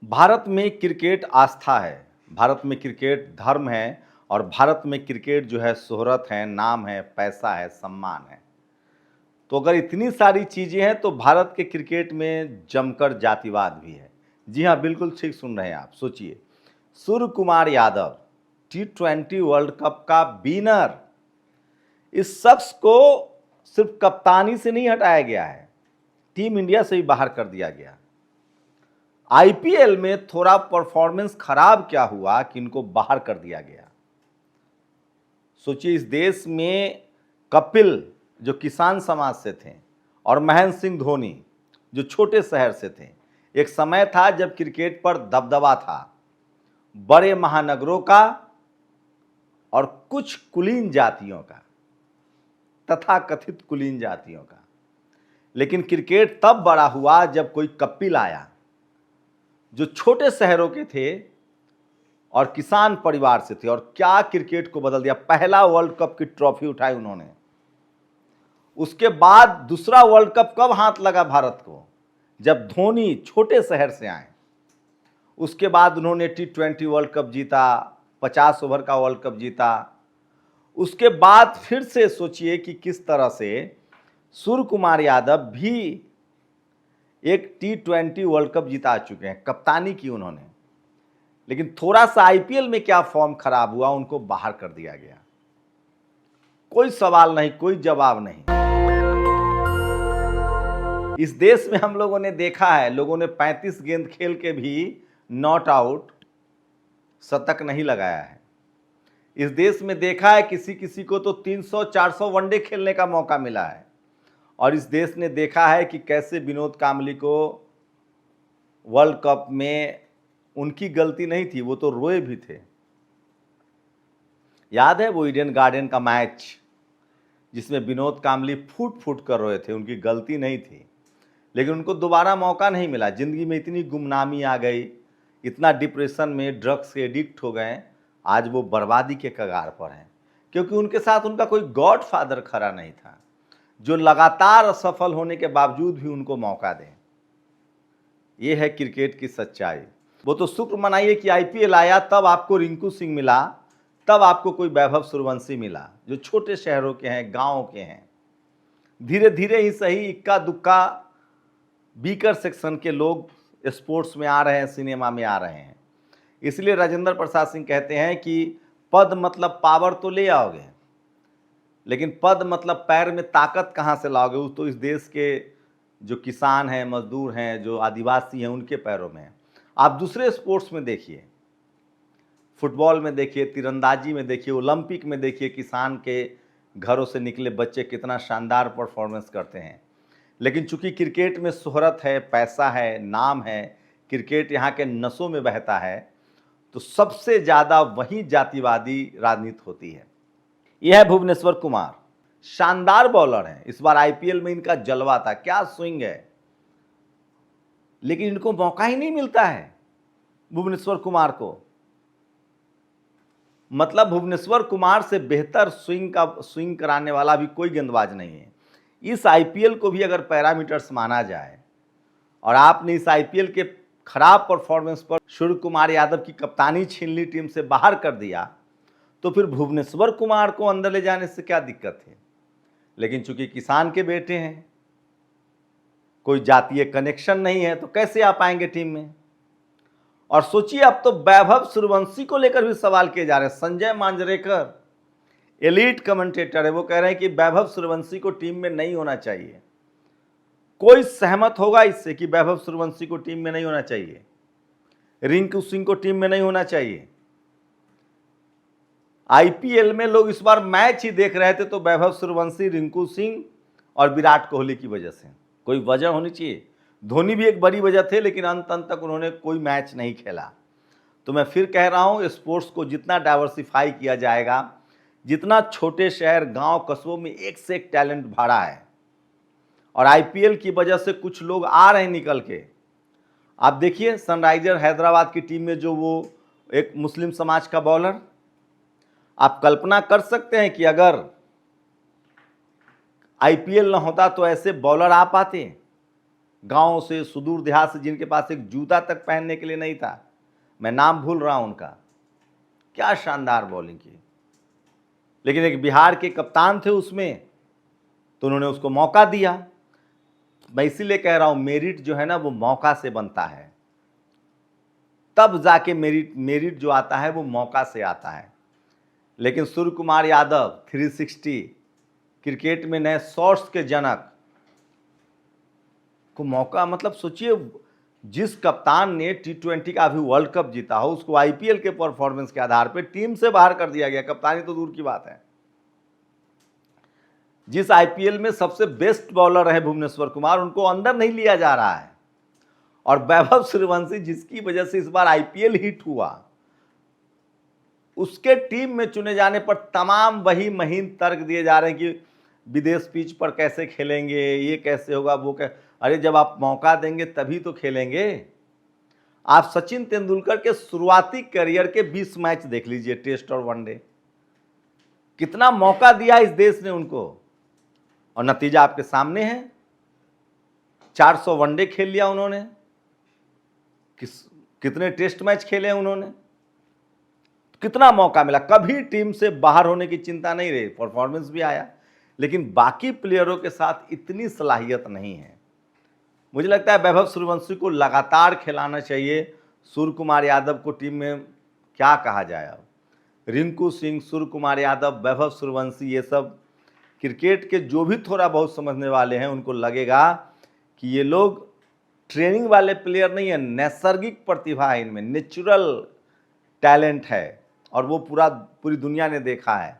भारत में क्रिकेट आस्था है, भारत में क्रिकेट धर्म है और भारत में क्रिकेट जो है शोहरत है, नाम है, पैसा है, सम्मान है। तो अगर इतनी सारी चीज़ें हैं तो भारत के क्रिकेट में जमकर जातिवाद भी है। जी हाँ, बिल्कुल ठीक सुन रहे हैं आप। सोचिए, Surya Kumar Yadav T20 world cup का विनर, इस शख्स को सिर्फ कप्तानी से नहीं हटाया गया है, टीम इंडिया से भी बाहर कर दिया गया। आईपीएल में थोड़ा परफॉर्मेंस खराब क्या हुआ कि इनको बाहर कर दिया गया। सोचिए, इस देश में कपिल जो किसान समाज से थे और महेंद्र सिंह धोनी जो छोटे शहर से थे, एक समय था जब क्रिकेट पर दबदबा था बड़े महानगरों का और कुछ कुलीन जातियों का, तथाकथित कुलीन जातियों का। लेकिन क्रिकेट तब बड़ा हुआ जब कोई कपिल आया जो छोटे शहरों के थे और किसान परिवार से थे, और क्या क्रिकेट को बदल दिया। पहला वर्ल्ड कप की ट्रॉफी उठाई उन्होंने। उसके बाद दूसरा वर्ल्ड कप कब हाथ लगा भारत को, जब धोनी छोटे शहर से आए। उसके बाद उन्होंने T20 वर्ल्ड कप जीता, 50 ओवर का वर्ल्ड कप जीता। उसके बाद फिर से सोचिए कि किस तरह से सूर्य कुमार यादव भी एक T20 वर्ल्ड कप जिता चुके हैं, कप्तानी की उन्होंने। लेकिन थोड़ा सा आईपीएल में क्या फॉर्म खराब हुआ, उनको बाहर कर दिया गया। कोई सवाल नहीं, कोई जवाब नहीं। इस देश में हम लोगों ने देखा है, लोगों ने 35 गेंद खेल के भी नॉट आउट शतक नहीं लगाया है। इस देश में देखा है किसी किसी को तो 300-400 वनडे खेलने का मौका मिला है। और इस देश ने देखा है कि कैसे विनोद कांबली को वर्ल्ड कप में उनकी गलती नहीं थी, वो तो रोए भी थे। याद है वो ईडन गार्डन का मैच जिसमें विनोद कांबली फूट फूट कर रोए थे, उनकी गलती नहीं थी। लेकिन उनको दोबारा मौका नहीं मिला। ज़िंदगी में इतनी गुमनामी आ गई, इतना डिप्रेशन में ड्रग्स के एडिक्ट हो गए, आज वो बर्बादी के कगार पर हैं। क्योंकि उनके साथ उनका कोई गॉड फादर खड़ा नहीं था जो लगातार असफल होने के बावजूद भी उनको मौका दें। ये है क्रिकेट की सच्चाई। वो तो शुक्र मनाइए कि आईपीएल आया, तब आपको रिंकू सिंह मिला, तब आपको कोई वैभव सूर्यवंशी मिला जो छोटे शहरों के हैं, गाँव के हैं। धीरे धीरे ही सही, इक्का दुक्का बीकर सेक्शन के लोग स्पोर्ट्स में आ रहे हैं, सिनेमा में आ रहे हैं। इसलिए राजेंद्र प्रसाद सिंह कहते हैं कि पद मतलब पावर तो ले आओगे, लेकिन पद मतलब पैर में ताकत कहाँ से लाओगे। वो तो इस देश के जो किसान हैं, मजदूर हैं, जो आदिवासी हैं, उनके पैरों में है। आप दूसरे स्पोर्ट्स में देखिए, फुटबॉल में देखिए, तीरंदाजी में देखिए, ओलंपिक में देखिए, किसान के घरों से निकले बच्चे कितना शानदार परफॉर्मेंस करते हैं। लेकिन चूंकि क्रिकेट में शोहरत है, पैसा है, नाम है, क्रिकेट यहाँ के नसों में बहता है, तो सबसे ज़्यादा वही जातिवादी राजनीति होती है। यह है भुवनेश्वर कुमार, शानदार बॉलर हैं। इस बार आईपीएल में इनका जलवा था, क्या स्विंग है, लेकिन इनको मौका ही नहीं मिलता है भुवनेश्वर कुमार को। मतलब भुवनेश्वर कुमार से बेहतर स्विंग कराने वाला भी कोई गेंदबाज नहीं है। इस आईपीएल को भी अगर पैरामीटर्स माना जाए और आपने इस आईपीएल के खराब परफॉर्मेंस पर सूर्य कुमार यादव की कप्तानी छीन ली, टीम से बाहर कर दिया, तो फिर भुवनेश्वर कुमार को अंदर ले जाने से क्या दिक्कत है। लेकिन चूंकि किसान के बेटे हैं, कोई जातीय कनेक्शन नहीं है, तो कैसे आ पाएंगे टीम में। और सोचिए, अब तो वैभव सूर्यवंशी को लेकर भी सवाल किए जा रहे हैं। संजय मांजरेकर एलीट कमेंटेटर है, वो कह रहे हैं कि वैभव सूर्यवंशी को टीम में नहीं होना चाहिए। कोई सहमत होगा इससे कि वैभव सूर्यवंशी को टीम में नहीं होना चाहिए, रिंकू सिंह को टीम में नहीं होना चाहिए। आईपीएल में लोग इस बार मैच ही देख रहे थे तो वैभव सूर्यवंशी, रिंकू सिंह और विराट कोहली की वजह से। कोई वजह होनी चाहिए। धोनी भी एक बड़ी वजह थे, लेकिन अंत तक उन्होंने कोई मैच नहीं खेला। तो मैं फिर कह रहा हूं, स्पोर्ट्स को जितना डाइवर्सिफाई किया जाएगा, जितना छोटे शहर, गांव, कस्बों में एक से एक टैलेंट भरा है, और आईपीएल की वजह से कुछ लोग आ रहे हैं निकल के। आप देखिए सनराइजर हैदराबाद की टीम में जो वो एक मुस्लिम समाज का बॉलर, आप कल्पना कर सकते हैं कि अगर आईपीएल न होता तो ऐसे बॉलर आ पाते। गांव से, सुदूर देहात से, जिनके पास एक जूता तक पहनने के लिए नहीं था। मैं नाम भूल रहा हूं उनका, क्या शानदार बॉलिंग की। लेकिन एक बिहार के कप्तान थे उसमें, तो उन्होंने उसको मौका दिया। मैं इसीलिए कह रहा हूं मेरिट जो है ना वो मौका से बनता है, तब जाके मेरिट जो आता है वो मौका से आता है। लेकिन सूर्य कुमार यादव 360 क्रिकेट में नए शॉट्स के जनक को मौका, मतलब सोचिए जिस कप्तान ने T20 का अभी वर्ल्ड कप जीता हो उसको IPL के परफॉर्मेंस के आधार पर टीम से बाहर कर दिया गया। कप्तानी तो दूर की बात है। जिस IPL में सबसे बेस्ट बॉलर रहे भुवनेश्वर कुमार, उनको अंदर नहीं लिया जा रहा है। और वैभव सूर्यवंशी जिसकी वजह से इस बार IPL हिट हुआ, उसके टीम में चुने जाने पर तमाम वही महीन तर्क दिए जा रहे हैं कि विदेश पिच पर कैसे खेलेंगे, ये कैसे होगा, वो अरे जब आप मौका देंगे तभी तो खेलेंगे। आप सचिन तेंदुलकर के शुरुआती करियर के 20 मैच देख लीजिए, टेस्ट और वनडे, कितना मौका दिया इस देश ने उनको, और नतीजा आपके सामने है। 400 वनडे खेल लिया उन्होंने, कितने टेस्ट मैच खेले उन्होंने, कितना मौका मिला, कभी टीम से बाहर होने की चिंता नहीं रही, परफॉर्मेंस भी आया। लेकिन बाकी प्लेयरों के साथ इतनी सलाहियत नहीं है। मुझे लगता है वैभव सूर्यवंशी को लगातार खिलाना चाहिए। सूर्य कुमार यादव को टीम में क्या कहा जाए, अब रिंकू सिंह, सूर्य कुमार यादव, वैभव सूर्यवंशी, ये सब क्रिकेट के जो भी थोड़ा बहुत समझने वाले हैं उनको लगेगा कि ये लोग ट्रेनिंग वाले प्लेयर नहीं है, नैसर्गिक प्रतिभा है इनमें, नेचुरल टैलेंट है, और वो पूरी दुनिया ने देखा है।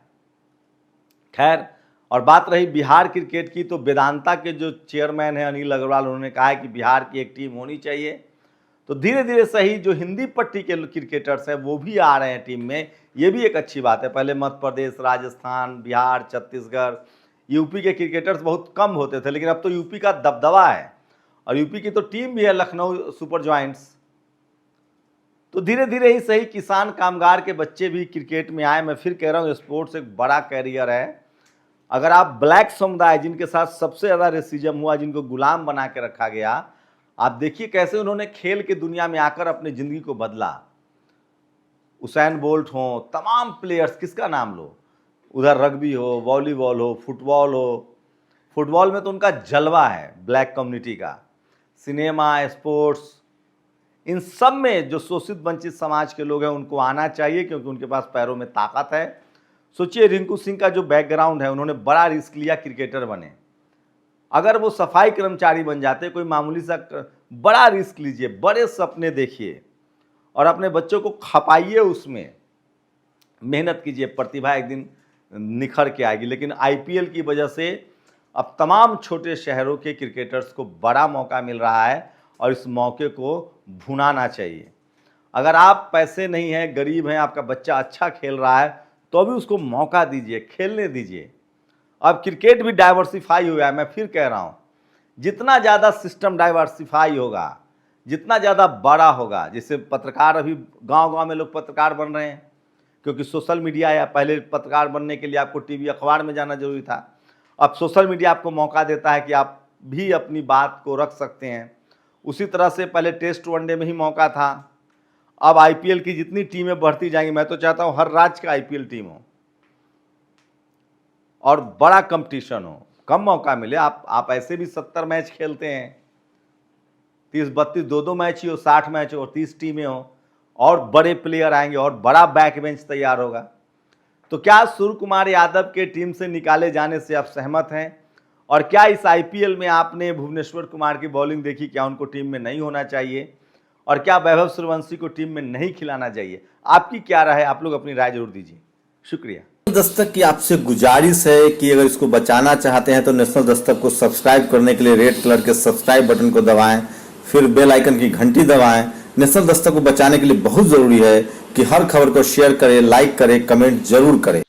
खैर, और बात रही बिहार क्रिकेट की, तो वेदांता के जो चेयरमैन हैं अनिल अग्रवाल, उन्होंने कहा है कि बिहार की एक टीम होनी चाहिए। तो धीरे धीरे सही जो हिंदी पट्टी के क्रिकेटर्स हैं वो भी आ रहे हैं टीम में, ये भी एक अच्छी बात है। पहले मध्य प्रदेश, राजस्थान, बिहार, छत्तीसगढ़, यूपी के क्रिकेटर्स बहुत कम होते थे, लेकिन अब तो यूपी का दबदबा है, और यूपी की तो टीम भी है लखनऊ सुपर जॉइंट्स। तो धीरे धीरे ही सही किसान कामगार के बच्चे भी क्रिकेट में आए। मैं फिर कह रहा हूँ स्पोर्ट्स एक बड़ा कैरियर है। अगर आप ब्लैक समुदाय जिनके साथ सबसे ज़्यादा रेसिज्म हुआ, जिनको गुलाम बना के रखा गया, आप देखिए कैसे उन्होंने खेल के दुनिया में आकर अपनी ज़िंदगी को बदला। उसैन बोल्ट हो, तमाम प्लेयर्स, किसका नाम लो, उधर रग्बी हो, वॉलीबॉल हो, फुटबॉल हो। फुटबॉल में तो उनका जलवा है ब्लैक कम्युनिटी का। सिनेमा, स्पोर्ट्स, इन सब में जो शोषित वंचित समाज के लोग हैं उनको आना चाहिए, क्योंकि उनके पास पैरों में ताकत है। सोचिए रिंकू सिंह का जो बैकग्राउंड है, उन्होंने बड़ा रिस्क लिया, क्रिकेटर बने। अगर वो सफाई कर्मचारी बन जाते, कोई मामूली सा, बड़ा रिस्क लीजिए, बड़े सपने देखिए और अपने बच्चों को खपाइए, उसमें मेहनत कीजिए, प्रतिभा एक दिन निखर के आएगी। लेकिन IPL की वजह से अब तमाम छोटे शहरों के क्रिकेटर्स को बड़ा मौका मिल रहा है, और इस मौके को भुनाना चाहिए। अगर आप पैसे नहीं हैं, गरीब हैं, आपका बच्चा अच्छा खेल रहा है, तो भी उसको मौका दीजिए, खेलने दीजिए। अब क्रिकेट भी डाइवर्सिफाई हुआ है। मैं फिर कह रहा हूँ, जितना ज़्यादा सिस्टम डाइवर्सिफाई होगा, जितना ज़्यादा बड़ा होगा, जैसे पत्रकार, अभी गांव-गांव में लोग पत्रकार बन रहे हैं, क्योंकि सोशल मीडिया आया। पहले पत्रकार बनने के लिए आपको टीवी अखबार में जाना जरूरी था, अब सोशल मीडिया आपको मौका देता है कि आप भी अपनी बात को रख सकते हैं। उसी तरह से पहले टेस्ट वनडे में ही मौका था, अब IPL की जितनी टीमें बढ़ती जाएंगी, मैं तो चाहता हूं हर राज्य का IPL टीम हो और बड़ा कंपटीशन हो, कम मौका मिले। आप ऐसे भी 70 मैच खेलते हैं, 30-32, 2-2 मैच ही हो, 60 मैच हो और 30 टीमें हो, और बड़े प्लेयर आएंगे और बड़ा बैक बेंच तैयार होगा। तो क्या सूर्य कुमार यादव के टीम से निकाले जाने से आप सहमत हैं? और क्या इस IPL में आपने भुवनेश्वर कुमार की बॉलिंग देखी, क्या उनको टीम में नहीं होना चाहिए? और क्या वैभव सूर्यवंशी को टीम में नहीं खिलाना चाहिए? आपकी क्या राय है? आप लोग अपनी राय जरूर दीजिए। शुक्रिया। दस्तक की आपसे गुजारिश है कि अगर इसको बचाना चाहते हैं तो नेशनल दस्तक को सब्सक्राइब करने के लिए रेड कलर के सब्सक्राइब बटन को दबाएं, फिर बेल आइकन की घंटी दबाएं। नेशनल दस्तक को बचाने के लिए बहुत जरूरी है कि हर खबर को शेयर करें, लाइक करें, कमेंट जरूर करें।